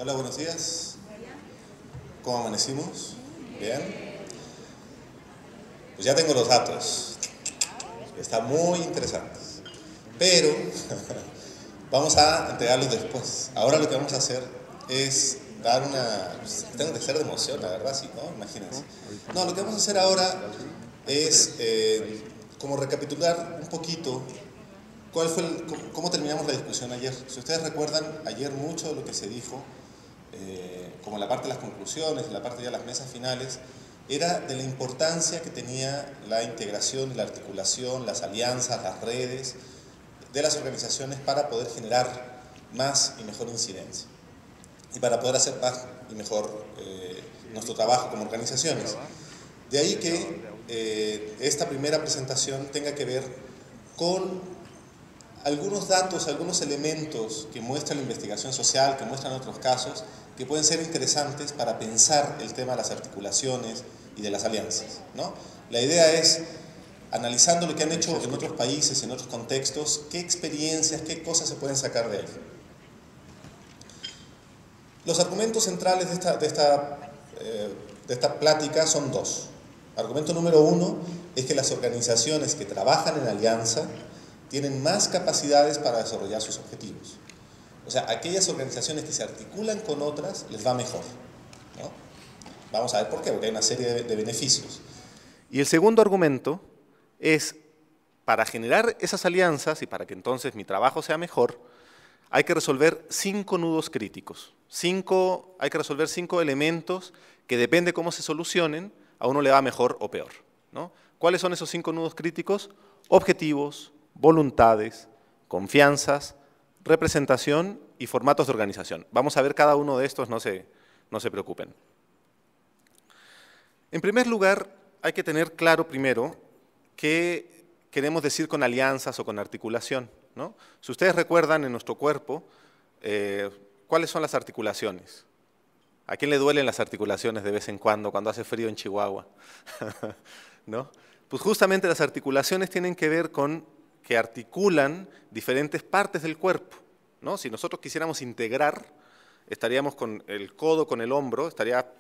Hola, buenos días. ¿Cómo amanecimos? ¿Bien? Pues ya tengo los datos. Están muy interesantes. Pero vamos a entregarlos después. Ahora lo que vamos a hacer es dar una... Tengo que ser de emoción, la verdad, sí, ¿no? Imagínense. No, lo que vamos a hacer ahora es como recapitular un poquito cómo terminamos la discusión ayer. Si ustedes recuerdan, ayer mucho de lo que se dijo, como la parte de las conclusiones, la parte de las mesas finales, era de la importancia que tenía la integración y la articulación, las alianzas, las redes de las organizaciones para poder generar más y mejor incidencia y para poder hacer más y mejor nuestro trabajo como organizaciones. De ahí que esta primera presentación tenga que ver con algunos datos, algunos elementos que muestra la investigación social, que muestran otros casos, que pueden ser interesantes para pensar el tema de las articulaciones y de las alianzas, ¿no? La idea es, analizando lo que han hecho en otros países, en otros contextos, qué experiencias, qué cosas se pueden sacar de ahí. Los argumentos centrales de esta plática son dos. Argumento número uno es que las organizaciones que trabajan en alianza tienen más capacidades para desarrollar sus objetivos. O sea, aquellas organizaciones que se articulan con otras les va mejor, ¿no? Vamos a ver por qué, porque hay una serie de beneficios. Y el segundo argumento es, para generar esas alianzas y para que entonces mi trabajo sea mejor, hay que resolver 5 nudos críticos. Hay que resolver 5 elementos que depende cómo se solucionen, a uno le va mejor o peor, ¿no? ¿Cuáles son esos 5 nudos críticos? Objetivos, voluntades, confianzas, representación y formatos de organización. Vamos a ver cada uno de estos, no se preocupen. En primer lugar, hay que tener claro primero qué queremos decir con alianzas o con articulación, ¿no? Si ustedes recuerdan en nuestro cuerpo, ¿cuáles son las articulaciones? ¿A quién le duelen las articulaciones de vez en cuando hace frío en Chihuahua? ¿No? Pues justamente las articulaciones tienen que ver con que articulan diferentes partes del cuerpo, ¿no? Si nosotros quisiéramos integrar, estaríamos con el codo con el hombro, estaría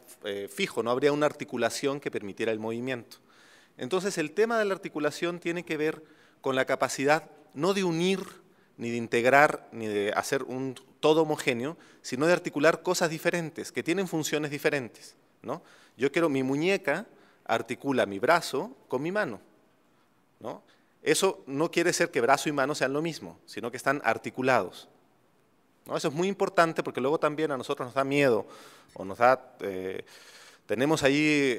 fijo, no habría una articulación que permitiera el movimiento. Entonces el tema de la articulación tiene que ver con la capacidad no de unir, ni de integrar, ni de hacer un todo homogéneo, sino de articular cosas diferentes, que tienen funciones diferentes, ¿no? Mi muñeca articula mi brazo con mi mano, ¿no? Eso no quiere decir que brazo y mano sean lo mismo, sino que están articulados, ¿no? Eso es muy importante porque luego también a nosotros nos da miedo o tenemos ahí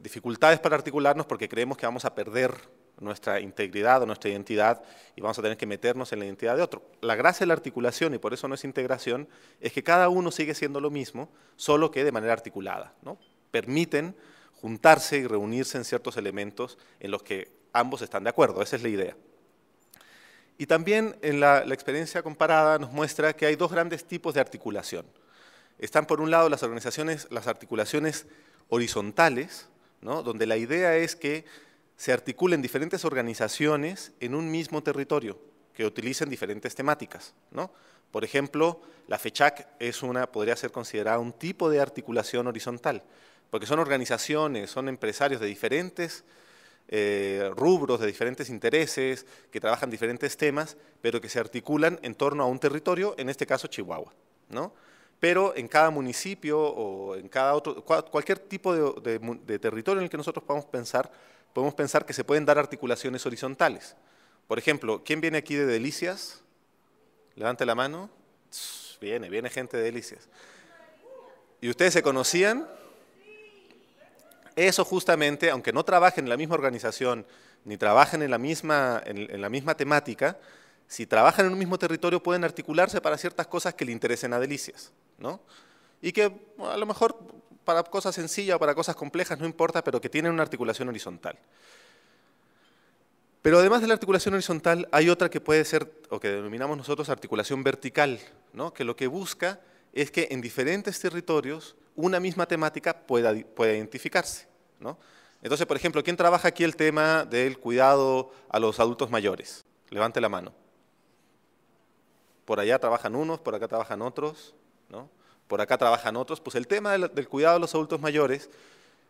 dificultades para articularnos porque creemos que vamos a perder nuestra integridad o nuestra identidad y vamos a tener que meternos en la identidad de otro. La gracia de la articulación, y por eso no es integración, es que cada uno sigue siendo lo mismo, solo que de manera articulada, ¿no? Permiten juntarse y reunirse en ciertos elementos en los que ambos están de acuerdo, esa es la idea. Y también en la experiencia comparada nos muestra que hay 2 grandes tipos de articulación. Están por un lado las articulaciones horizontales, ¿no? Donde la idea es que se articulen diferentes organizaciones en un mismo territorio, que utilicen diferentes temáticas, ¿no? Por ejemplo, la FECHAC podría ser considerada un tipo de articulación horizontal, porque son organizaciones, son empresarios de diferentes rubros, de diferentes intereses, que trabajan diferentes temas, pero que se articulan en torno a un territorio, en este caso Chihuahua, ¿no? Pero en cada municipio o en cualquier tipo de territorio en el que nosotros podemos pensar que se pueden dar articulaciones horizontales. Por ejemplo, ¿quién viene aquí de Delicias? Levante la mano. Viene gente de Delicias. ¿Y ustedes se conocían? Eso justamente, aunque no trabajen en la misma organización, ni trabajen en la misma temática, si trabajan en un mismo territorio pueden articularse para ciertas cosas que le interesen a Delicias, ¿no? Y que a lo mejor para cosas sencillas o para cosas complejas no importa, pero que tienen una articulación horizontal. Pero además de la articulación horizontal hay otra que puede ser, o que denominamos nosotros articulación vertical, ¿no? Que lo que busca es que en diferentes territorios una misma temática pueda identificarse, ¿no? Entonces, por ejemplo, ¿quién trabaja aquí el tema del cuidado a los adultos mayores? Levante la mano. Por allá trabajan unos, por acá trabajan otros, ¿no? por acá trabajan otros, pues el tema del cuidado de los adultos mayores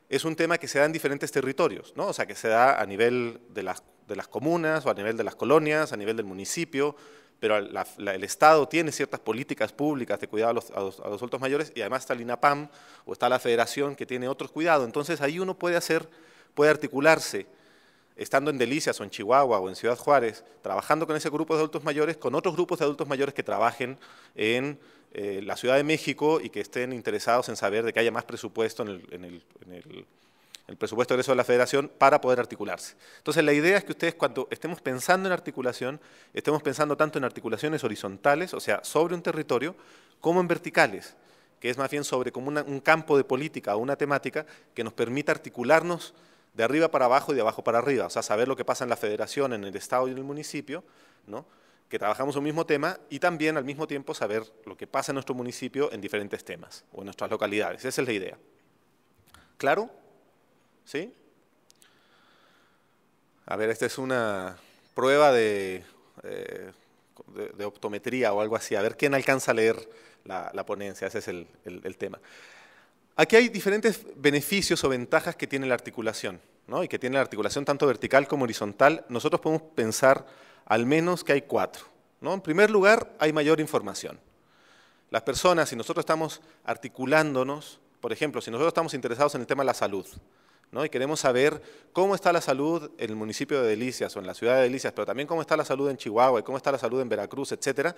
es un tema que se da en diferentes territorios, ¿no? O sea, que se da a nivel de las comunas o a nivel de las colonias, a nivel del municipio, pero el Estado tiene ciertas políticas públicas de cuidado a los adultos mayores y además está el INAPAM o está la Federación que tiene otros cuidados. Entonces ahí uno puede articularse, estando en Delicias o en Chihuahua o en Ciudad Juárez, trabajando con ese grupo de adultos mayores, con otros grupos de adultos mayores que trabajen en la Ciudad de México y que estén interesados en saber de que haya más presupuesto en el presupuesto de egreso de la Federación para poder articularse. Entonces la idea es que ustedes cuando estemos pensando en articulación, estemos pensando tanto en articulaciones horizontales, o sea, sobre un territorio, como en verticales, que es más bien sobre como un campo de política o una temática que nos permita articularnos de arriba para abajo y de abajo para arriba, o sea, saber lo que pasa en la Federación, en el Estado y en el municipio, ¿no? Que trabajamos un mismo tema y también al mismo tiempo saber lo que pasa en nuestro municipio en diferentes temas o en nuestras localidades. Esa es la idea. ¿Claro? ¿Sí? A ver, esta es una prueba de optometría o algo así, a ver quién alcanza a leer la ponencia, ese es el tema. Aquí hay diferentes beneficios o ventajas que tiene la articulación, ¿no? Y que tiene la articulación tanto vertical como horizontal. Nosotros podemos pensar al menos que hay 4, ¿no? En primer lugar, hay mayor información. Las personas, si nosotros estamos articulándonos, por ejemplo, si nosotros estamos interesados en el tema de la salud, ¿no? Y queremos saber cómo está la salud en el municipio de Delicias o en la ciudad de Delicias, pero también cómo está la salud en Chihuahua y cómo está la salud en Veracruz, etcétera.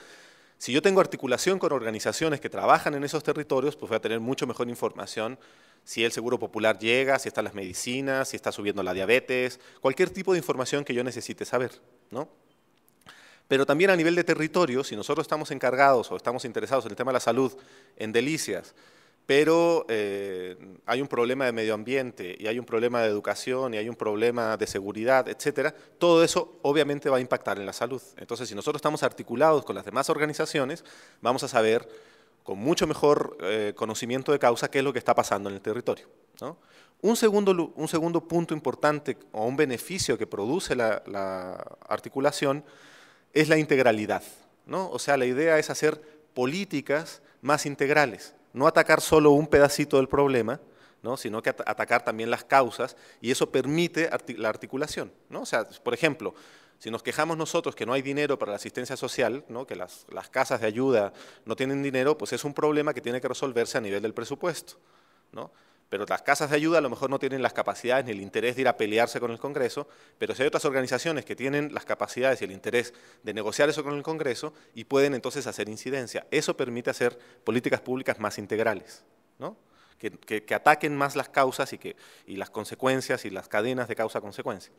Si yo tengo articulación con organizaciones que trabajan en esos territorios, pues voy a tener mucho mejor información si el Seguro Popular llega, si están las medicinas, si está subiendo la diabetes, cualquier tipo de información que yo necesite saber, ¿no? Pero también a nivel de territorio, si nosotros estamos encargados o estamos interesados en el tema de la salud en Delicias, pero hay un problema de medio ambiente y hay un problema de educación y hay un problema de seguridad, etcétera, todo eso obviamente va a impactar en la salud. Entonces, si nosotros estamos articulados con las demás organizaciones, vamos a saber con mucho mejor conocimiento de causa qué es lo que está pasando en el territorio, ¿no? Un segundo punto importante o un beneficio que produce la articulación es la integralidad, ¿no? O sea, la idea es hacer políticas más integrales. No atacar solo un pedacito del problema, ¿no? Sino que atacar también las causas, y eso permite la articulación, ¿no? O sea, por ejemplo, si nos quejamos nosotros que no hay dinero para la asistencia social, ¿no? Que las casas de ayuda no tienen dinero, pues es un problema que tiene que resolverse a nivel del presupuesto, ¿no? Pero las casas de ayuda a lo mejor no tienen las capacidades ni el interés de ir a pelearse con el Congreso, pero si hay otras organizaciones que tienen las capacidades y el interés de negociar eso con el Congreso y pueden entonces hacer incidencia. Eso permite hacer políticas públicas más integrales, ¿no? Que ataquen más las causas y las consecuencias y las cadenas de causa-consecuencia.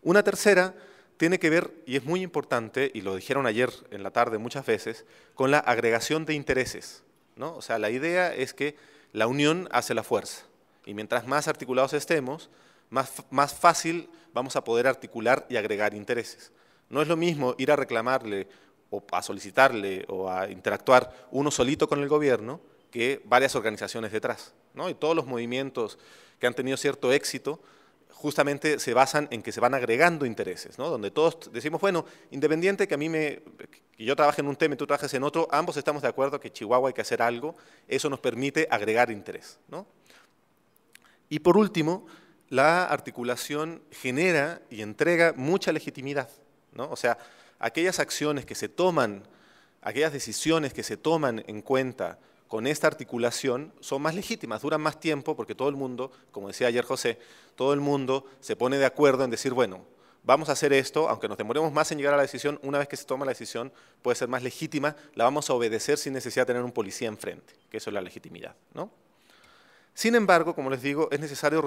Una tercera tiene que ver, y es muy importante, y lo dijeron ayer en la tarde muchas veces, con la agregación de intereses, ¿no? O sea, la idea es que la unión hace la fuerza, y mientras más articulados estemos, más fácil vamos a poder articular y agregar intereses. No es lo mismo ir a reclamarle o a solicitarle o a interactuar uno solito con el gobierno que varias organizaciones detrás, ¿no? Y todos los movimientos que han tenido cierto éxito justamente se basan en que se van agregando intereses, ¿no? Donde todos decimos, bueno, independiente que yo trabaje en un tema y tú trabajes en otro, ambos estamos de acuerdo que Chihuahua hay que hacer algo, eso nos permite agregar interés, ¿no? Y por último, la articulación genera y entrega mucha legitimidad, ¿no? O sea, aquellas acciones que se toman, aquellas decisiones que se toman en cuenta con esta articulación son más legítimas, duran más tiempo porque todo el mundo, como decía ayer José, todo el mundo se pone de acuerdo en decir, bueno, vamos a hacer esto, aunque nos demoremos más en llegar a la decisión, una vez que se toma la decisión puede ser más legítima, la vamos a obedecer sin necesidad de tener un policía enfrente, que eso es la legitimidad, ¿no? Sin embargo, como les digo, es necesario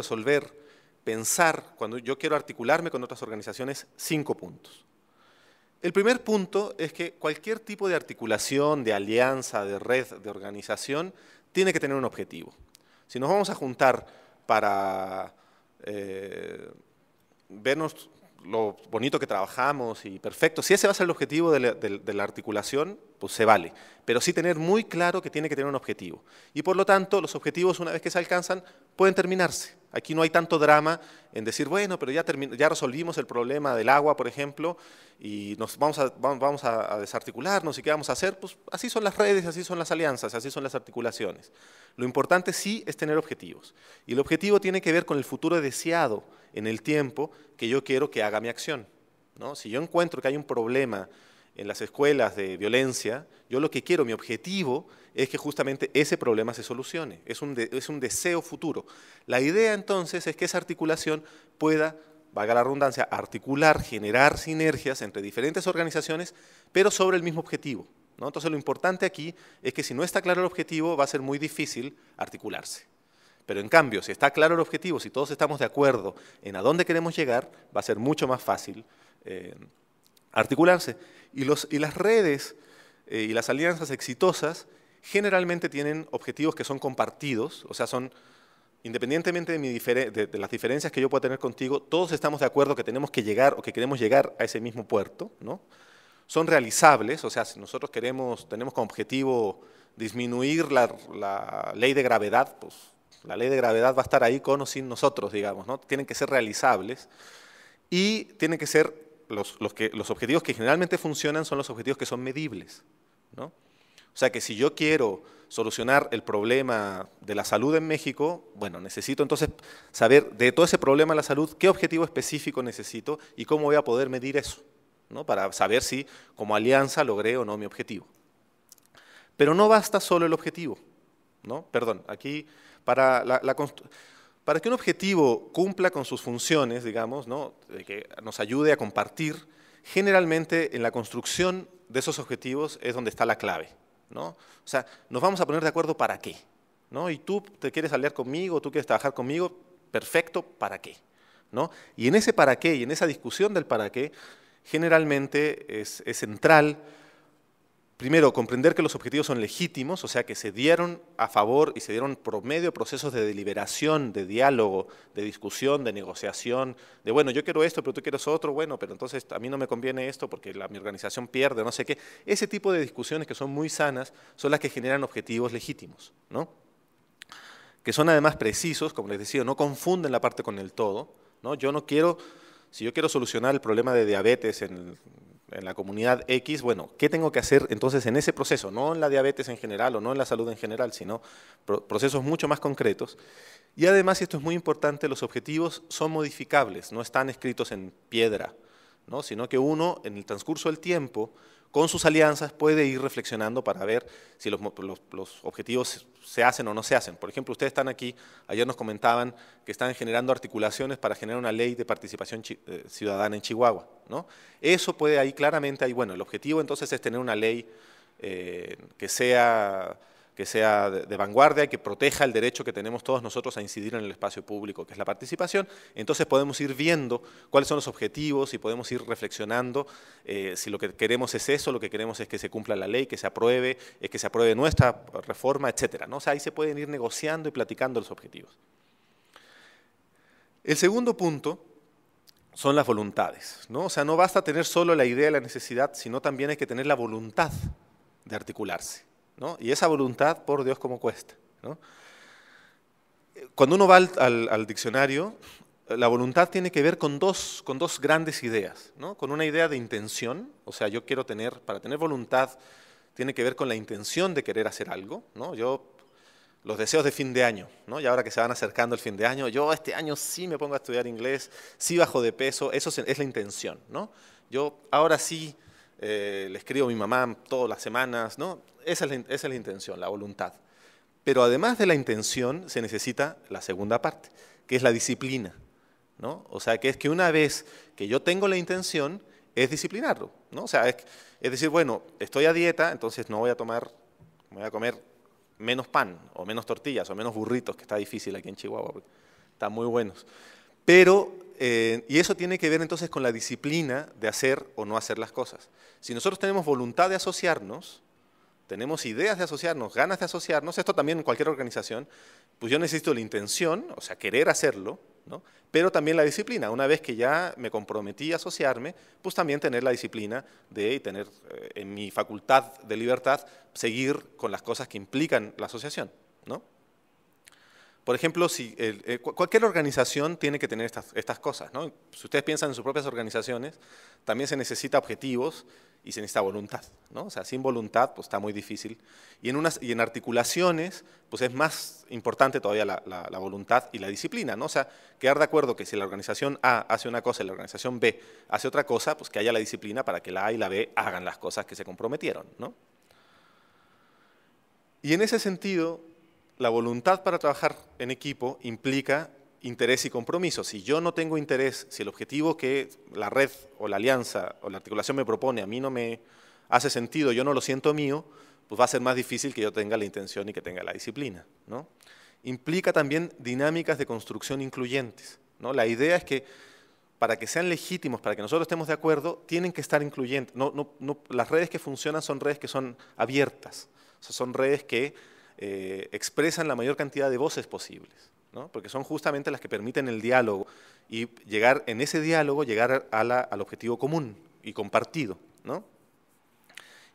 pensar, cuando yo quiero articularme con otras organizaciones, 5 puntos. El primer punto es que cualquier tipo de articulación, de alianza, de red, de organización, tiene que tener un objetivo. Si nos vamos a juntar para vernos lo bonito que trabajamos y perfecto, si ese va a ser el objetivo de la articulación, pues se vale. Pero sí tener muy claro que tiene que tener un objetivo. Y por lo tanto, los objetivos, una vez que se alcanzan, pueden terminarse. Aquí no hay tanto drama en decir, bueno, pero ya resolvimos el problema del agua, por ejemplo, y nos vamos a desarticularnos, ¿y qué vamos a hacer? Pues así son las redes, así son las alianzas, así son las articulaciones. Lo importante sí es tener objetivos. Y el objetivo tiene que ver con el futuro deseado en el tiempo que yo quiero que haga mi acción, ¿no? Si yo encuentro que hay un problema en las escuelas de violencia, yo lo que quiero, mi objetivo, es que justamente ese problema se solucione. Es un deseo futuro. La idea entonces es que esa articulación pueda, valga la redundancia, articular, generar sinergias entre diferentes organizaciones, pero sobre el mismo objetivo, ¿no? Entonces lo importante aquí es que si no está claro el objetivo, va a ser muy difícil articularse. Pero en cambio, si está claro el objetivo, si todos estamos de acuerdo en a dónde queremos llegar, va a ser mucho más fácil articularse. Y las redes y las alianzas exitosas generalmente tienen objetivos que son compartidos, o sea, son, independientemente de las diferencias que yo pueda tener contigo, todos estamos de acuerdo que tenemos que llegar o que queremos llegar a ese mismo puerto, ¿no? Son realizables, o sea, si nosotros tenemos como objetivo disminuir la ley de gravedad, pues la ley de gravedad va a estar ahí con o sin nosotros, digamos, ¿no? Tienen que ser realizables y tienen que ser los objetivos que generalmente funcionan son los objetivos que son medibles, ¿no? O sea que si yo quiero solucionar el problema de la salud en México, bueno, necesito entonces saber de todo ese problema de la salud, qué objetivo específico necesito y cómo voy a poder medir eso, ¿no? Para saber si como alianza logré o no mi objetivo. Pero no basta solo el objetivo, ¿no? Perdón, aquí para que un objetivo cumpla con sus funciones, digamos, ¿no? Que nos ayude a compartir, generalmente en la construcción de esos objetivos es donde está la clave, ¿no? O sea, nos vamos a poner de acuerdo para qué, ¿no? Y tú te quieres aliar conmigo, tú quieres trabajar conmigo, perfecto, ¿para qué? ¿No? Y en ese para qué y en esa discusión del para qué, generalmente es central. Primero, comprender que los objetivos son legítimos, o sea, que se dieron a favor y se dieron por medio de procesos de deliberación, de diálogo, de discusión, de negociación, de bueno, yo quiero esto, pero tú quieres otro, bueno, pero entonces a mí no me conviene esto porque mi organización pierde, no sé qué. Ese tipo de discusiones que son muy sanas son las que generan objetivos legítimos, ¿no? Que son además precisos, como les decía, no confunden la parte con el todo, ¿no? Si yo quiero solucionar el problema de diabetes en la comunidad X, bueno, ¿qué tengo que hacer entonces en ese proceso? No en la diabetes en general o no en la salud en general, sino procesos mucho más concretos. Y además, y esto es muy importante, los objetivos son modificables, no están escritos en piedra, ¿no? Sino que uno, en el transcurso del tiempo, con sus alianzas puede ir reflexionando para ver si los objetivos se hacen o no se hacen. Por ejemplo, ustedes están aquí, ayer nos comentaban que están generando articulaciones para generar una ley de participación ciudadana en Chihuahua, ¿no? Eso puede ahí claramente, bueno, el objetivo entonces es tener una ley que sea de vanguardia y que proteja el derecho que tenemos todos nosotros a incidir en el espacio público, que es la participación. Entonces podemos ir viendo cuáles son los objetivos y podemos ir reflexionando si lo que queremos es eso, lo que queremos es que se cumpla la ley, que se apruebe nuestra reforma, etcétera, ¿no? O sea, ahí se pueden ir negociando y platicando los objetivos. El segundo punto son las voluntades, ¿no? O sea, no basta tener solo la idea y la necesidad, sino también hay que tener la voluntad de articularse, ¿no? Y esa voluntad, por Dios, cómo cuesta, ¿no? Cuando uno va al diccionario, la voluntad tiene que ver con dos grandes ideas, ¿no? Con una idea de intención, o sea, para tener voluntad, tiene que ver con la intención de querer hacer algo, ¿no? Los deseos de fin de año, ¿no? Y ahora que se van acercando el fin de año, yo este año sí me pongo a estudiar inglés, sí bajo de peso, eso es la intención, ¿no? Yo ahora sí le escribo a mi mamá todas las semanas, ¿no? Esa es la intención, la voluntad. Pero además de la intención se necesita la segunda parte, que es la disciplina, ¿no? O sea, que es que una vez que yo tengo la intención, es disciplinarlo, ¿no? O sea, es decir, bueno, estoy a dieta, entonces no voy a comer menos pan, o menos tortillas, o menos burritos, que está difícil aquí en Chihuahua, porque están muy buenos. Pero, y eso tiene que ver entonces con la disciplina de hacer o no hacer las cosas. Si nosotros tenemos voluntad de asociarnos, tenemos ideas de asociarnos, ganas de asociarnos, esto también en cualquier organización, pues yo necesito la intención, o sea, querer hacerlo, ¿no? Pero también la disciplina. Una vez que ya me comprometí a asociarme, pues también tener la disciplina de tener en mi facultad de libertad, seguir con las cosas que implican la asociación, ¿no? Por ejemplo, si, cualquier organización tiene que tener estas cosas, ¿no? Si ustedes piensan en sus propias organizaciones, también se necesita objetivos y se necesita voluntad, ¿no? O sea, sin voluntad pues está muy difícil. Y en articulaciones pues es más importante todavía la voluntad y la disciplina, ¿no? O sea, quedar de acuerdo que si la organización A hace una cosa y la organización B hace otra cosa, pues que haya la disciplina para que la A y la B hagan las cosas que se comprometieron, ¿no? Y en ese sentido, la voluntad para trabajar en equipo implica interés y compromiso. Si yo no tengo interés, si el objetivo que la red o la alianza o la articulación me propone a mí no me hace sentido, yo no lo siento mío, pues va a ser más difícil que yo tenga la intención y que tenga la disciplina, ¿no? Implica también dinámicas de construcción incluyentes, ¿no? La idea es que para que sean legítimos, para que nosotros estemos de acuerdo, tienen que estar incluyentes. Las redes que funcionan son redes que son abiertas, o sea, son redes que expresan la mayor cantidad de voces posibles, ¿no? Porque son justamente las que permiten el diálogo y llegar en ese diálogo llegar al objetivo común y compartido, ¿no?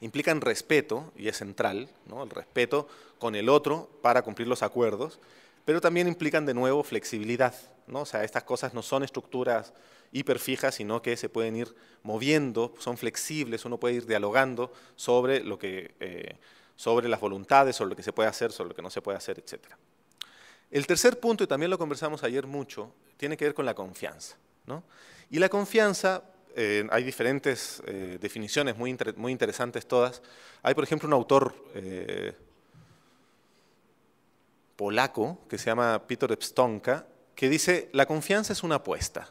Implican respeto, y es central, ¿no? El respeto con el otro para cumplir los acuerdos, pero también implican de nuevo flexibilidad, ¿no? O sea, estas cosas no son estructuras hiperfijas, sino que se pueden ir moviendo, son flexibles, uno puede ir dialogando sobre lo que sobre las voluntades, sobre lo que se puede hacer, sobre lo que no se puede hacer, etc. El tercer punto, y también lo conversamos ayer mucho, tiene que ver con la confianza, ¿no? Y la confianza, hay diferentes definiciones muy interesantes todas. Hay, por ejemplo, un autor polaco que se llama Peter Pstonka, que dice, la confianza es una apuesta,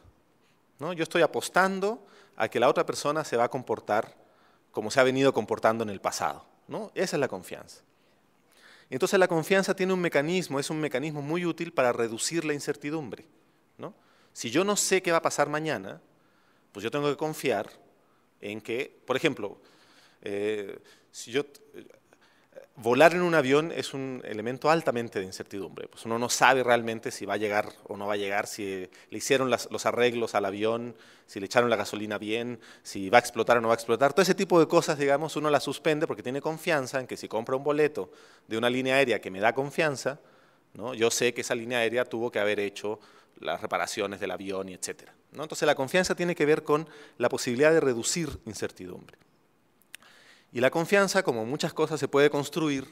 ¿no? Yo estoy apostando a que la otra persona se va a comportar como se ha venido comportando en el pasado, ¿no? Esa es la confianza. Entonces la confianza tiene un mecanismo, es un mecanismo muy útil para reducir la incertidumbre, ¿no? Si yo no sé qué va a pasar mañana, pues yo tengo que confiar en que, por ejemplo, volar en un avión es un elemento altamente de incertidumbre. Pues uno no sabe realmente si va a llegar o no va a llegar, si le hicieron los arreglos al avión, si le echaron la gasolina bien, si va a explotar o no va a explotar. Todo ese tipo de cosas, digamos, uno las suspende porque tiene confianza en que si compra un boleto de una línea aérea que me da confianza, ¿no? Yo sé que esa línea aérea tuvo que haber hecho las reparaciones del avión y etcétera, ¿no? Entonces la confianza tiene que ver con la posibilidad de reducir incertidumbre. Y la confianza, como muchas cosas, se puede construir,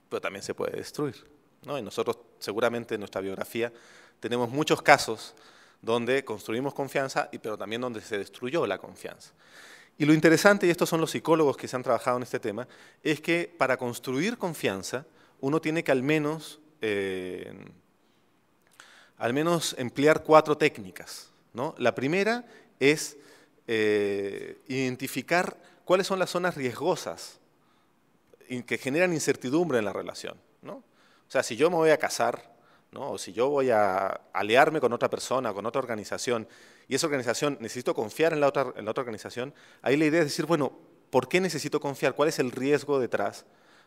pero también se puede destruir, ¿no? Y nosotros, seguramente en nuestra biografía, tenemos muchos casos donde construimos confianza, pero también donde se destruyó la confianza. Y lo interesante, y estos son los psicólogos que se han trabajado en este tema, es que para construir confianza, uno tiene que al menos emplear 4 técnicas, ¿no? La primera es identificar cuáles son las zonas riesgosas que generan incertidumbre en la relación, ¿no? O sea, si yo me voy a casar, ¿no? O si yo voy a aliarme con otra persona, con otra organización, y esa organización necesito confiar en la otra organización, ahí la idea es decir, bueno, ¿por qué necesito confiar? ¿Cuál es el riesgo detrás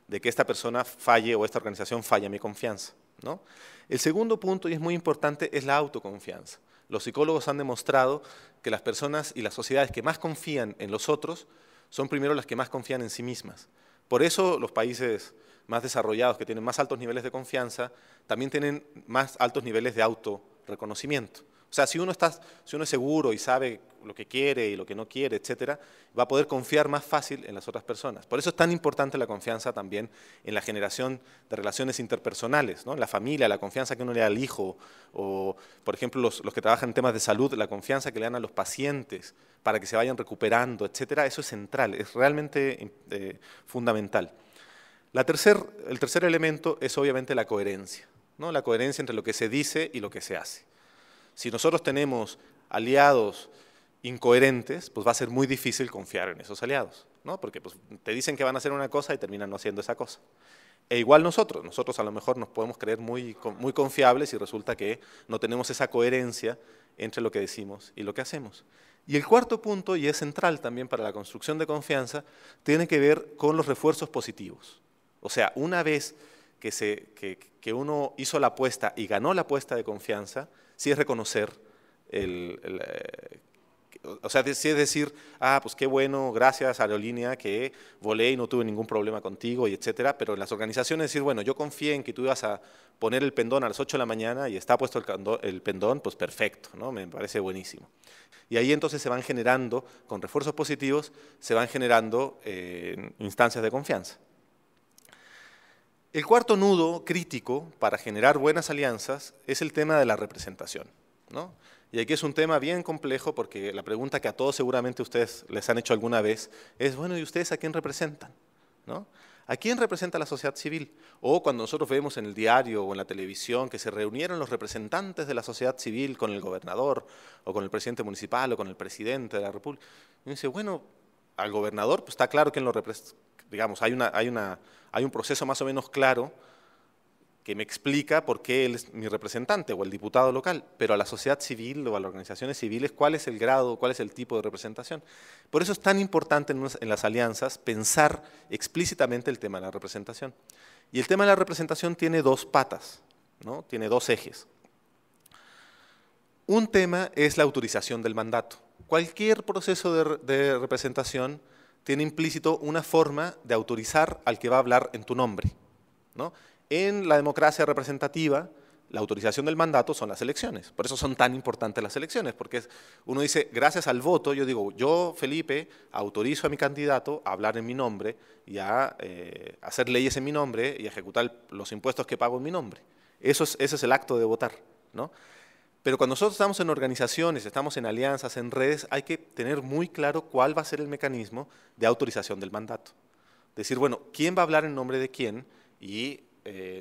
de que esta persona falle o esta organización falle a mi confianza, ¿no? El segundo punto, y es muy importante, es la autoconfianza. Los psicólogos han demostrado que las personas y las sociedades que más confían en los otros son primero las que más confían en sí mismas. Por eso los países más desarrollados, que tienen más altos niveles de confianza, también tienen más altos niveles de autorreconocimiento. O sea, si uno es seguro y sabe lo que quiere y lo que no quiere, etcétera, va a poder confiar más fácil en las otras personas. Por eso es tan importante la confianza también en la generación de relaciones interpersonales, ¿no? En la familia, la confianza que uno le da al hijo, o, por ejemplo, los que trabajan en temas de salud, la confianza que le dan a los pacientes para que se vayan recuperando, etcétera. Eso es central, es realmente fundamental. El tercer elemento es obviamente la coherencia, ¿no? La coherencia entre lo que se dice y lo que se hace. Si nosotros tenemos aliados incoherentes, pues va a ser muy difícil confiar en esos aliados, ¿no? Porque pues, te dicen que van a hacer una cosa y terminan no haciendo esa cosa. E igual nosotros a lo mejor nos podemos creer muy confiables y resulta que no tenemos esa coherencia entre lo que decimos y lo que hacemos. Y el cuarto punto, y es central también para la construcción de confianza, tiene que ver con los refuerzos positivos, O sea, una vez que uno hizo la apuesta y ganó la apuesta de confianza, sí es reconocer o sea, sí es decir, pues qué bueno, gracias aerolínea que volé y no tuve ningún problema contigo y etcétera, pero en las organizaciones decir, bueno, yo confié en que tú ibas a poner el pendón a las 8 de la mañana y está puesto el pendón, pues perfecto, ¿no? Me parece buenísimo. Y ahí entonces se van generando, con refuerzos positivos, se van generando instancias de confianza. El cuarto nudo crítico para generar buenas alianzas es el tema de la representación, ¿no? Y aquí es un tema bien complejo porque la pregunta que a todos seguramente ustedes les han hecho alguna vez es, bueno, ¿y ustedes a quién representan? ¿No? ¿A quién representa la sociedad civil? O cuando nosotros vemos en el diario o en la televisión que se reunieron los representantes de la sociedad civil con el gobernador o con el presidente municipal o con el presidente de la república, y uno dice, bueno, al gobernador pues está claro quién lo representa, digamos, hay un proceso más o menos claro que me explica por qué él es mi representante o el diputado local, pero a la sociedad civil o a las organizaciones civiles, ¿cuál es el grado, cuál es el tipo de representación? Por eso es tan importante en las alianzas pensar explícitamente el tema de la representación. Y el tema de la representación tiene dos patas, ¿no? Tiene dos ejes. Un tema es la autorización del mandato. Cualquier proceso de representación tiene implícito una forma de autorizar al que va a hablar en tu nombre, ¿no? En la democracia representativa, la autorización del mandato son las elecciones. Por eso son tan importantes las elecciones, porque uno dice, gracias al voto, yo digo, yo, Felipe, autorizo a mi candidato a hablar en mi nombre y a hacer leyes en mi nombre y a ejecutar los impuestos que pago en mi nombre. Ese es el acto de votar, ¿no? Pero cuando nosotros estamos en organizaciones, estamos en alianzas, en redes, hay que tener muy claro cuál va a ser el mecanismo de autorización del mandato. Decir, bueno, ¿quién va a hablar en nombre de quién? Y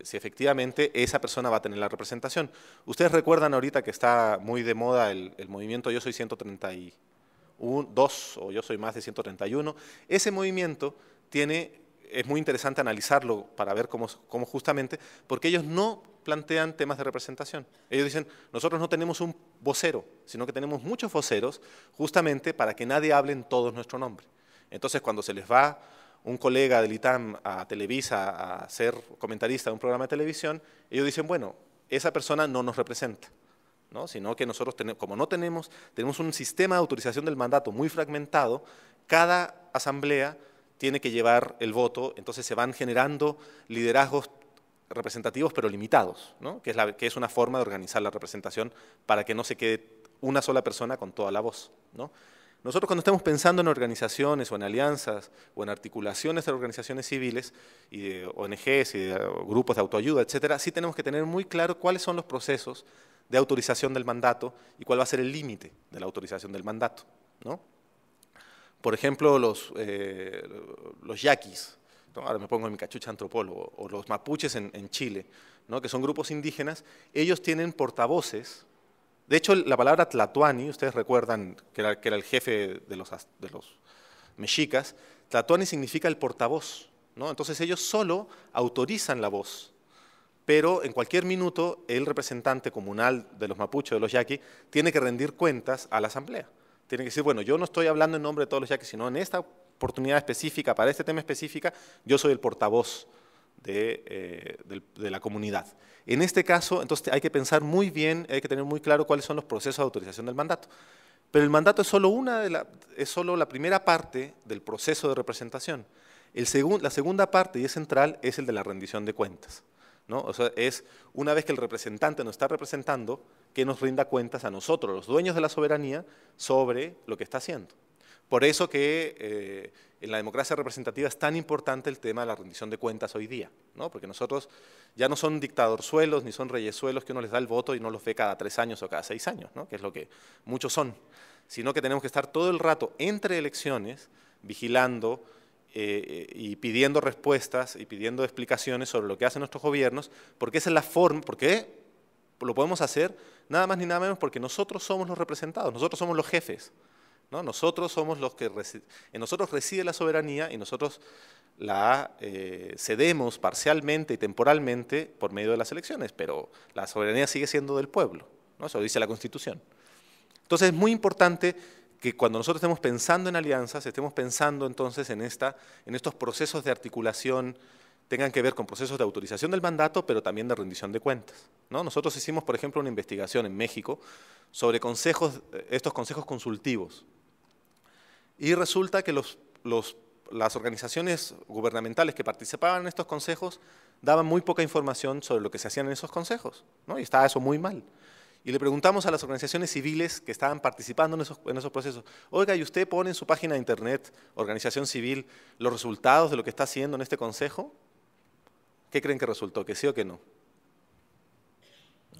si efectivamente esa persona va a tener la representación. Ustedes recuerdan ahorita que está muy de moda el movimiento Yo Soy 132 o Yo Soy Más de 131. Ese movimiento es muy interesante analizarlo para ver cómo justamente, porque ellos no plantean temas de representación. Ellos dicen, nosotros no tenemos un vocero, sino que tenemos muchos voceros justamente para que nadie hable en todos nuestro nombre. Entonces, cuando se les va un colega del ITAM a Televisa a ser comentarista de un programa de televisión, ellos dicen, bueno, esa persona no nos representa, ¿no? Sino que nosotros, como no tenemos un sistema de autorización del mandato muy fragmentado, cada asamblea tiene que llevar el voto, entonces se van generando liderazgos representativos pero limitados, ¿no? que es una forma de organizar la representación para que no se quede una sola persona con toda la voz, ¿no? Nosotros cuando estemos pensando en organizaciones o en alianzas o en articulaciones de organizaciones civiles y de ONGs y de grupos de autoayuda, etcétera, sí tenemos que tener muy claro cuáles son los procesos de autorización del mandato y cuál va a ser el límite de la autorización del mandato, ¿no? Por ejemplo, los yaquis, ¿no? Ahora me pongo en mi cachucha antropólogo, o los mapuches en Chile, ¿no? Que son grupos indígenas, ellos tienen portavoces. De hecho, la palabra tlatoani, ustedes recuerdan que era el jefe de los mexicas, tlatoani significa el portavoz, ¿no? Entonces ellos solo autorizan la voz, pero en cualquier minuto el representante comunal de los mapuches, de los yaquis, tiene que rendir cuentas a la asamblea. Tiene que decir, bueno, yo no estoy hablando en nombre de todos los yaquis, sino en esta oportunidad específica, para este tema específica, yo soy el portavoz de la comunidad. En este caso, entonces hay que pensar muy bien, hay que tener muy claro cuáles son los procesos de autorización del mandato. Pero el mandato es solo la primera parte del proceso de representación. La segunda parte, y es central, es el de la rendición de cuentas, ¿no? O sea, es una vez que el representante nos está representando, que nos rinda cuentas a nosotros, los dueños de la soberanía, sobre lo que está haciendo. Por eso que en la democracia representativa es tan importante el tema de la rendición de cuentas hoy día, ¿no? Porque nosotros ya no son dictadorzuelos ni son reyesuelos que uno les da el voto y no los ve cada 3 años o cada 6 años, ¿no? Que es lo que muchos son, sino que tenemos que estar todo el rato entre elecciones vigilando y pidiendo respuestas y pidiendo explicaciones sobre lo que hacen nuestros gobiernos, porque esa es la forma, porque lo podemos hacer nada más ni nada menos porque nosotros somos los representados, nosotros somos los jefes, ¿no? Nosotros somos los que en nosotros reside la soberanía y nosotros la cedemos parcialmente y temporalmente por medio de las elecciones, pero la soberanía sigue siendo del pueblo, ¿no? Eso lo dice la Constitución. Entonces es muy importante que cuando nosotros estemos pensando en alianzas, estemos pensando entonces en estos procesos de articulación tengan que ver con procesos de autorización del mandato, pero también de rendición de cuentas, ¿no? Nosotros hicimos, por ejemplo, una investigación en México sobre estos consejos consultivos. Y resulta que las organizaciones gubernamentales que participaban en estos consejos daban muy poca información sobre lo que se hacía en esos consejos, ¿no? Y estaba eso muy mal. Y le preguntamos a las organizaciones civiles que estaban participando en esos procesos, oiga, ¿y usted pone en su página de internet, organización civil, los resultados de lo que está haciendo en este consejo? ¿Qué creen que resultó? ¿Que sí o que no?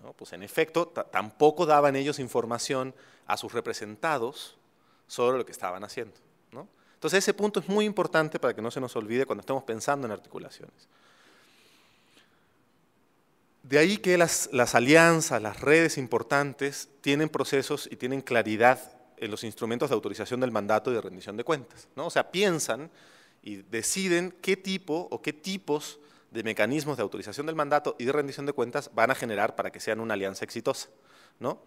No, pues en efecto, tampoco daban ellos información a sus representados sobre lo que estaban haciendo, ¿no? Entonces ese punto es muy importante para que no se nos olvide cuando estemos pensando en articulaciones. De ahí que las alianzas, las redes importantes, tienen procesos y tienen claridad en los instrumentos de autorización del mandato y de rendición de cuentas, ¿no? O sea, piensan y deciden qué tipo o qué tipos de mecanismos de autorización del mandato y de rendición de cuentas van a generar para que sean una alianza exitosa, ¿no?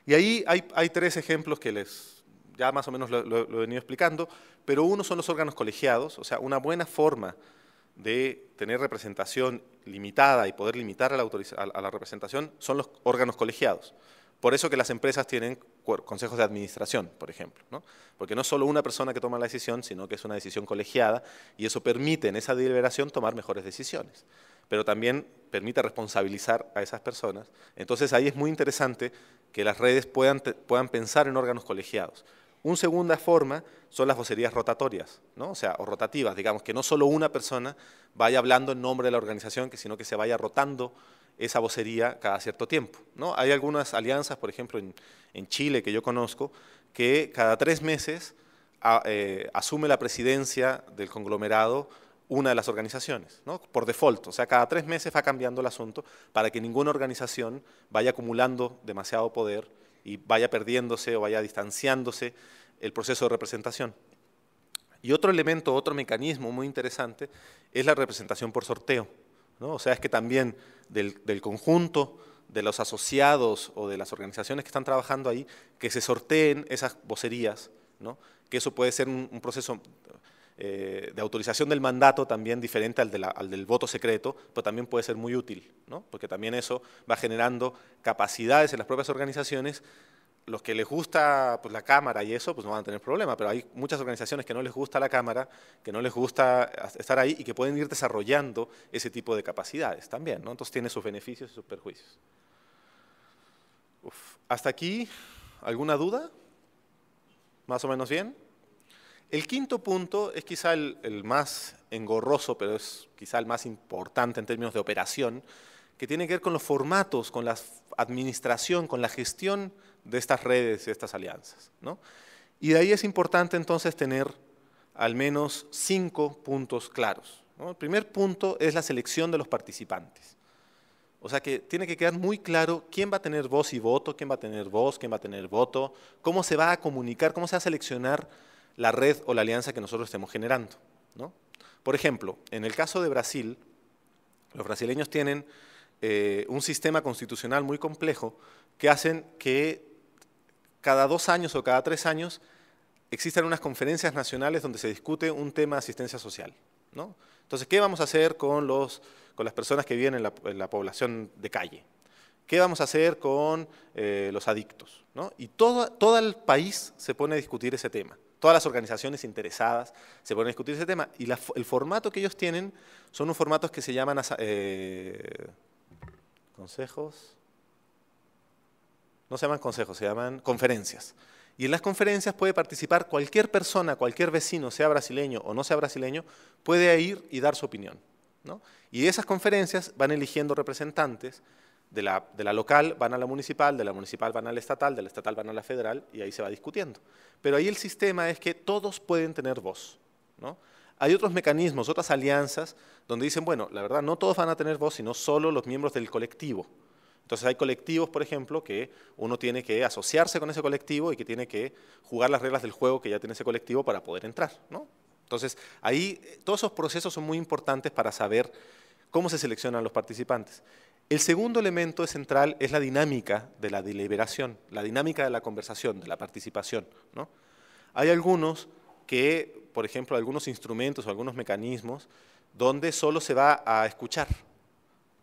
Y ahí hay tres ejemplos que ya más o menos lo he venido explicando, pero uno son los órganos colegiados, o sea, una buena forma de tener representación limitada y poder limitar a la representación son los órganos colegiados. Por eso que las empresas tienen consejos de administración, por ejemplo, ¿no? Porque no es solo una persona que toma la decisión, sino que es una decisión colegiada y eso permite en esa deliberación tomar mejores decisiones. Pero también permite responsabilizar a esas personas. Entonces ahí es muy interesante que las redes puedan pensar en órganos colegiados. Una segunda forma son las vocerías rotatorias, ¿no? O sea, o rotativas, digamos, que no solo una persona vaya hablando en nombre de la organización, sino que se vaya rotando esa vocería cada cierto tiempo, ¿no? Hay algunas alianzas, por ejemplo, en Chile, que yo conozco, que cada 3 meses asume la presidencia del conglomerado una de las organizaciones, ¿no? Por default, o sea, cada 3 meses va cambiando el asunto para que ninguna organización vaya acumulando demasiado poder y vaya perdiéndose o vaya distanciándose el proceso de representación. Y otro elemento, otro mecanismo muy interesante es la representación por sorteo, ¿no? O sea, es que también del conjunto de los asociados o de las organizaciones que están trabajando ahí, que se sorteen esas vocerías, ¿no? Que eso puede ser un proceso de autorización del mandato también diferente al del voto secreto, pero también puede ser muy útil, ¿no? Porque también eso va generando capacidades en las propias organizaciones. Los que les gusta pues, la cámara y eso, pues no van a tener problema, pero hay muchas organizaciones que no les gusta la cámara, que no les gusta estar ahí y que pueden ir desarrollando ese tipo de capacidades también, ¿no? Entonces tiene sus beneficios y sus perjuicios. ¿Hasta aquí alguna duda? ¿Más o menos bien? El quinto punto es quizá el más engorroso, pero es quizá el más importante en términos de operación, que tiene que ver con los formatos, con la administración, con la gestión de estas redes y estas alianzas, ¿no? Y de ahí es importante entonces tener al menos 5 puntos claros, ¿no? El primer punto es la selección de los participantes. O sea que tiene que quedar muy claro quién va a tener voz y voto, quién va a tener voz, quién va a tener voto, cómo se va a comunicar, cómo se va a seleccionar la red o la alianza que nosotros estemos generando, ¿no? Por ejemplo, en el caso de Brasil, los brasileños tienen un sistema constitucional muy complejo que hacen que cada 2 años o cada 3 años existan unas conferencias nacionales donde se discute un tema de asistencia social, ¿no? Entonces, ¿qué vamos a hacer con las personas que viven en la población de calle? ¿Qué vamos a hacer con los adictos, ¿no? Y todo el país se pone a discutir ese tema. Todas las organizaciones interesadas se ponen a discutir ese tema. Y el formato que ellos tienen son unos formatos que se llaman consejos. No se llaman consejos, se llaman conferencias. Y en las conferencias puede participar cualquier persona, cualquier vecino, sea brasileño o no sea brasileño, puede ir y dar su opinión, ¿no? Y esas conferencias van eligiendo representantes. De la local van a la municipal van a la estatal van a la federal y ahí se va discutiendo. Pero ahí el sistema es que todos pueden tener voz, ¿no? Hay otros mecanismos, otras alianzas, donde dicen, bueno, la verdad no todos van a tener voz, sino solo los miembros del colectivo. Entonces hay colectivos, por ejemplo, que uno tiene que asociarse con ese colectivo y que tiene que jugar las reglas del juego que ya tiene ese colectivo para poder entrar, ¿no? Entonces ahí todos esos procesos son muy importantes para saber cómo se seleccionan los participantes. El segundo elemento central es la dinámica de la deliberación, la dinámica de la conversación, de la participación, ¿no? Hay algunos que, por ejemplo, algunos instrumentos o algunos mecanismos donde solo se va a escuchar,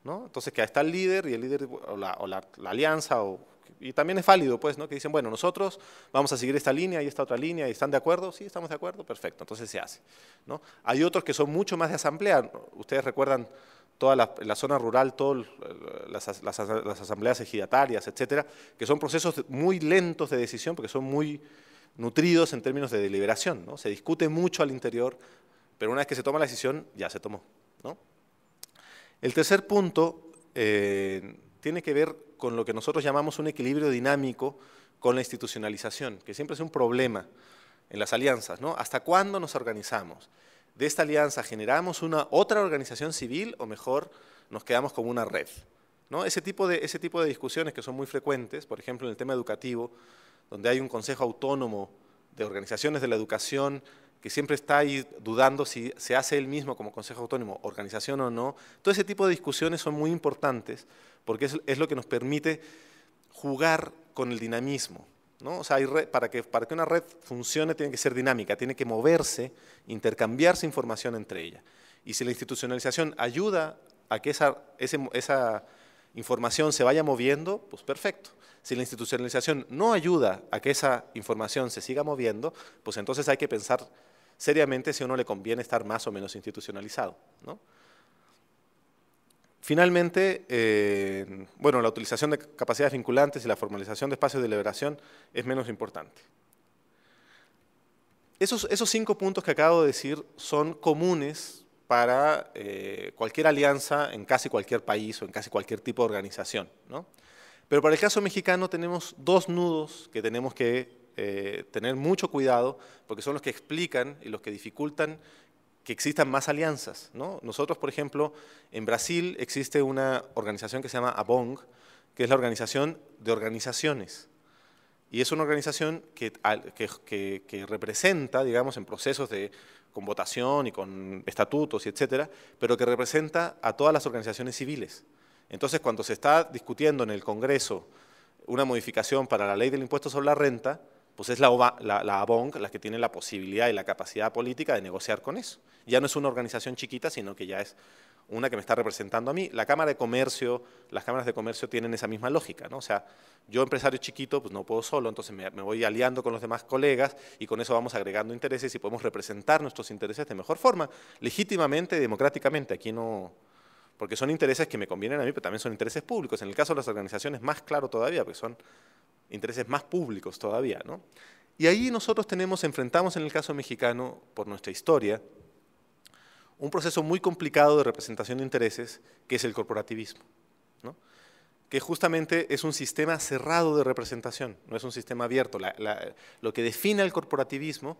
¿no? Entonces que está el líder y el líder o la alianza, y también es válido, pues, ¿no? Que dicen, bueno, nosotros vamos a seguir esta línea y esta otra línea, y ¿están de acuerdo? Sí, estamos de acuerdo, perfecto, entonces se hace, ¿no? Hay otros que son mucho más de asamblea. Ustedes recuerdan toda la zona rural, todas las asambleas ejidatarias, etcétera, que son procesos muy lentos de decisión porque son muy nutridos en términos de deliberación, ¿no? Se discute mucho al interior, pero una vez que se toma la decisión, ya se tomó, ¿no? El tercer punto tiene que ver con lo que nosotros llamamos un equilibrio dinámico con la institucionalización, que siempre es un problema en las alianzas, ¿no? ¿Hasta cuándo nos organizamos? ¿De esta alianza generamos otra organización civil o mejor nos quedamos como una red? ¿No? Ese tipo de discusiones que son muy frecuentes, por ejemplo en el tema educativo, donde hay un consejo autónomo de organizaciones de la educación que siempre está ahí dudando si se hace él mismo como consejo autónomo, organización o no. Todo ese tipo de discusiones son muy importantes porque es lo que nos permite jugar con el dinamismo, ¿no? O sea, para que una red funcione tiene que ser dinámica, tiene que moverse, intercambiarse información entre ellas. Y si la institucionalización ayuda a que esa información se vaya moviendo, pues perfecto. Si la institucionalización no ayuda a que esa información se siga moviendo, pues entonces hay que pensar seriamente si a uno le conviene estar más o menos institucionalizado, ¿no? Finalmente, bueno, la utilización de capacidades vinculantes y la formalización de espacios de deliberación es menos importante. Esos 5 puntos que acabo de decir son comunes para cualquier alianza en casi cualquier país o en casi cualquier tipo de organización, ¿no? Pero para el caso mexicano tenemos 2 nudos que tenemos que tener mucho cuidado porque son los que explican y los que dificultan que existan más alianzas, ¿no? Nosotros, por ejemplo, en Brasil existe una organización que se llama ABONG, que es la Organización de Organizaciones. Y es una organización que representa, digamos, en procesos con votación y con estatutos, y etcétera, pero que representa a todas las organizaciones civiles. Entonces, cuando se está discutiendo en el Congreso una modificación para la ley del impuesto sobre la renta, pues es la ABONG la que tiene la posibilidad y la capacidad política de negociar con eso. Ya no es una organización chiquita, sino que ya es una que me está representando a mí. La Cámara de Comercio, las cámaras de comercio tienen esa misma lógica, ¿no? O sea, yo empresario chiquito, pues no puedo solo, entonces me voy aliando con los demás colegas y con eso vamos agregando intereses y podemos representar nuestros intereses de mejor forma, legítimamente y democráticamente. Aquí no, porque son intereses que me convienen a mí, pero también son intereses públicos. En el caso de las organizaciones, más claro todavía, porque son intereses más públicos todavía, ¿no? Y ahí nosotros enfrentamos en el caso mexicano, por nuestra historia, un proceso muy complicado de representación de intereses, que es el corporativismo, ¿no? Que justamente es un sistema cerrado de representación, no es un sistema abierto. Lo que define el corporativismo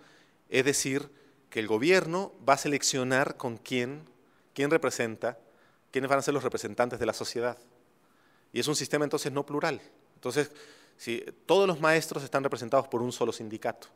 es decir que el gobierno va a seleccionar con quién representa, quiénes van a ser los representantes de la sociedad. Y es un sistema entonces no plural. Entonces, si todos los maestros están representados por un solo sindicato,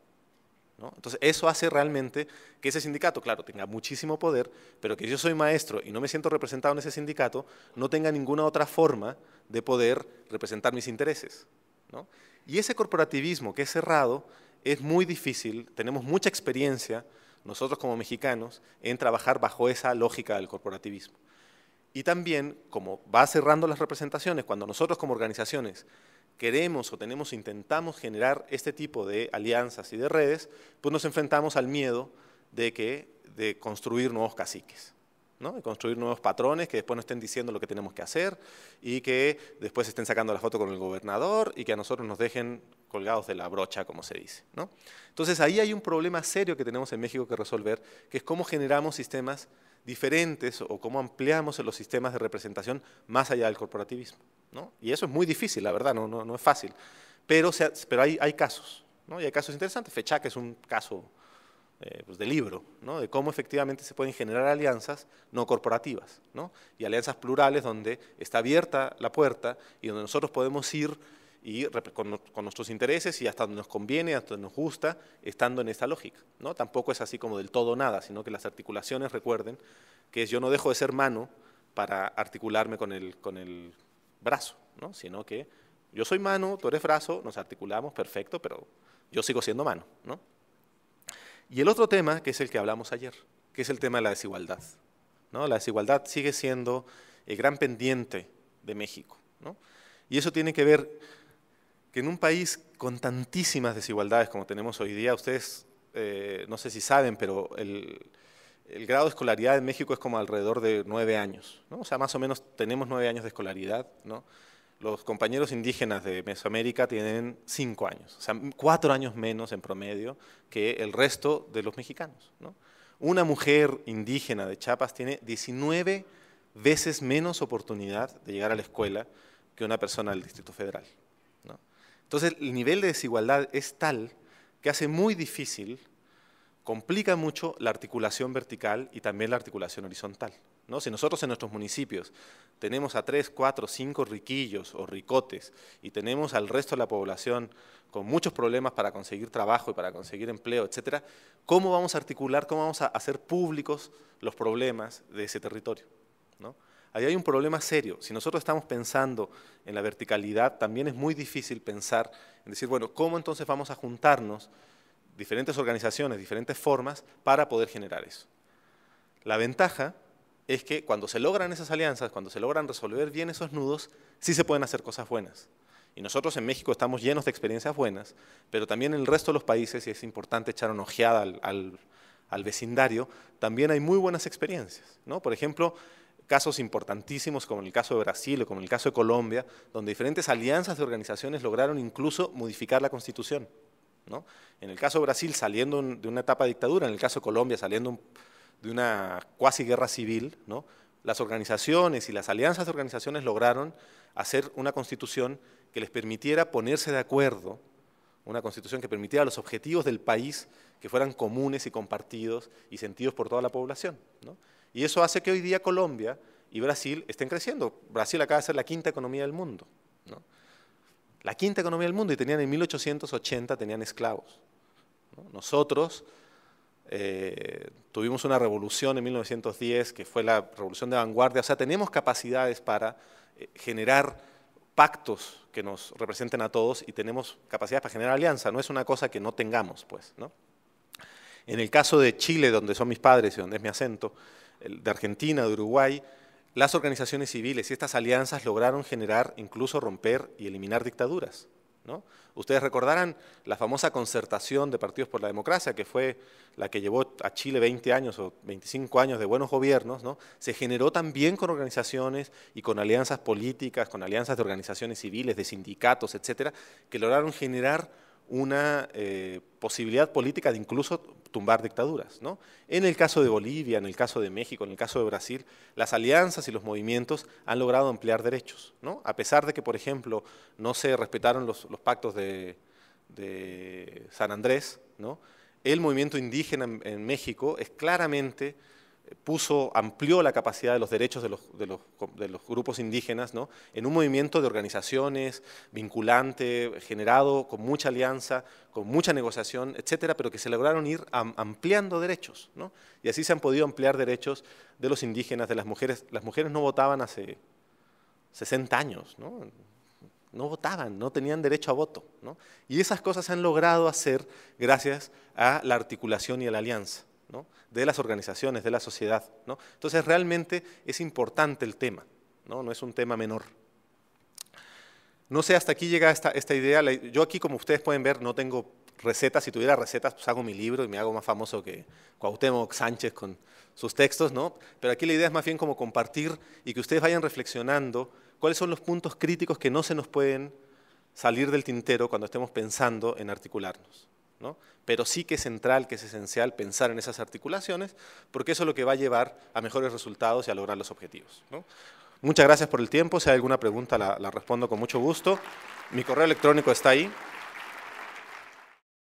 ¿no? Entonces, eso hace realmente que ese sindicato, claro, tenga muchísimo poder, pero que yo soy maestro y no me siento representado en ese sindicato, no tenga ninguna otra forma de poder representar mis intereses, ¿no? Y ese corporativismo que es cerrado es muy difícil, tenemos mucha experiencia, nosotros como mexicanos, en trabajar bajo esa lógica del corporativismo. Y también, como va cerrando las representaciones, cuando nosotros como organizaciones queremos o intentamos generar este tipo de alianzas y de redes, pues nos enfrentamos al miedo de construir nuevos caciques, ¿no? De construir nuevos patrones que después nos estén diciendo lo que tenemos que hacer y que después estén sacando la foto con el gobernador y que a nosotros nos dejen colgados de la brocha, como se dice, ¿no? Entonces ahí hay un problema serio que tenemos en México que resolver, que es cómo generamos sistemas diferentes o cómo ampliamos los sistemas de representación más allá del corporativismo, ¿no? Y eso es muy difícil, la verdad, no es fácil, pero hay casos, ¿no? Y hay casos interesantes. FECHAC es un caso pues de libro, ¿no? De cómo efectivamente se pueden generar alianzas no corporativas, ¿no? Y alianzas plurales donde está abierta la puerta y donde nosotros podemos ir y con nuestros intereses y hasta donde nos conviene, hasta donde nos gusta, estando en esta lógica, ¿no? Tampoco es así como del todo nada, sino que las articulaciones, recuerden, que yo no dejo de ser mano para articularme con el brazo, ¿no? Sino que yo soy mano, tú eres brazo, nos articulamos, perfecto, pero yo sigo siendo mano, ¿no? Y el otro tema, que es el que hablamos ayer, que es el tema de la desigualdad, ¿no? La desigualdad sigue siendo el gran pendiente de México, ¿no? Y eso tiene que ver que en un país con tantísimas desigualdades como tenemos hoy día, ustedes no sé si saben, pero el grado de escolaridad en México es como alrededor de 9 años, ¿no? O sea, más o menos tenemos 9 años de escolaridad, ¿no? Los compañeros indígenas de Mesoamérica tienen 5 años, o sea, 4 años menos en promedio que el resto de los mexicanos, ¿no? Una mujer indígena de Chiapas tiene 19 veces menos oportunidad de llegar a la escuela que una persona del Distrito Federal, ¿no? Entonces, el nivel de desigualdad es tal que hace muy difícil, complica mucho la articulación vertical y también la articulación horizontal, ¿no? Si nosotros en nuestros municipios tenemos a 3, 4, 5 riquillos o ricotes y tenemos al resto de la población con muchos problemas para conseguir trabajo y para conseguir empleo, etcétera, ¿cómo vamos a articular, cómo vamos a hacer públicos los problemas de ese territorio, ¿no? Ahí hay un problema serio. Si nosotros estamos pensando en la verticalidad, también es muy difícil pensar en decir, bueno, ¿cómo entonces vamos a juntarnos diferentes organizaciones, diferentes formas para poder generar eso? La ventaja es que cuando se logran esas alianzas, cuando se logran resolver bien esos nudos, sí se pueden hacer cosas buenas. Y nosotros en México estamos llenos de experiencias buenas, pero también en el resto de los países, y es importante echar una ojeada al vecindario, también hay muy buenas experiencias, ¿no? Por ejemplo, casos importantísimos como en el caso de Brasil o como en el caso de Colombia, donde diferentes alianzas de organizaciones lograron incluso modificar la Constitución, ¿no? En el caso de Brasil saliendo de una etapa de dictadura, en el caso de Colombia saliendo de una cuasi guerra civil, ¿no? Las organizaciones y las alianzas de organizaciones lograron hacer una constitución que les permitiera ponerse de acuerdo, una constitución que permitiera los objetivos del país que fueran comunes y compartidos y sentidos por toda la población, ¿no? Y eso hace que hoy día Colombia y Brasil estén creciendo. Brasil acaba de ser la 5ª economía del mundo, ¿no? La 5ª economía del mundo, y tenían en 1880 tenían esclavos, ¿no? Nosotros tuvimos una revolución en 1910 que fue la revolución de vanguardia, o sea, tenemos capacidades para generar pactos que nos representen a todos y tenemos capacidades para generar alianza, no es una cosa que no tengamos, pues, ¿no? En el caso de Chile, donde son mis padres y donde es mi acento, de Argentina, de Uruguay, las organizaciones civiles y estas alianzas lograron generar, incluso romper y eliminar dictaduras, ¿no? Ustedes recordarán la famosa concertación de Partidos por la Democracia, que fue la que llevó a Chile 20 años o 25 años de buenos gobiernos, ¿no? Se generó también con organizaciones y con alianzas políticas, con alianzas de organizaciones civiles, de sindicatos, etcétera, que lograron generar una posibilidad política de incluso tumbar dictaduras, ¿no? En el caso de Bolivia, en el caso de México, en el caso de Brasil, las alianzas y los movimientos han logrado ampliar derechos, ¿no? A pesar de que, por ejemplo, no se respetaron los pactos de San Andrés, ¿no? El movimiento indígena en México es claramente amplió la capacidad de los derechos de los grupos indígenas, ¿no? En un movimiento de organizaciones vinculante, generado con mucha alianza, con mucha negociación, etcétera, pero que se lograron ir ampliando derechos, ¿no? Y así se han podido ampliar derechos de los indígenas, de las mujeres. Las mujeres no votaban hace 60 años, ¿no? No votaban, no tenían derecho a voto, ¿no? Y esas cosas se han logrado hacer gracias a la articulación y a la alianza, ¿no? De las organizaciones, de la sociedad, ¿no? Entonces realmente es importante el tema, ¿no? No es un tema menor. No sé, hasta aquí llega esta idea. Yo aquí, como ustedes pueden ver, no tengo recetas. Si tuviera recetas, pues hago mi libro y me hago más famoso que Cuauhtémoc Sánchez con sus textos, ¿no? Pero aquí la idea es más bien como compartir y que ustedes vayan reflexionando cuáles son los puntos críticos que no se nos pueden salir del tintero cuando estemos pensando en articularnos, ¿no? Pero sí que es central, que es esencial pensar en esas articulaciones, porque eso es lo que va a llevar a mejores resultados y a lograr los objetivos, ¿no? Muchas gracias por el tiempo. Si hay alguna pregunta, la respondo con mucho gusto. Mi correo electrónico está ahí.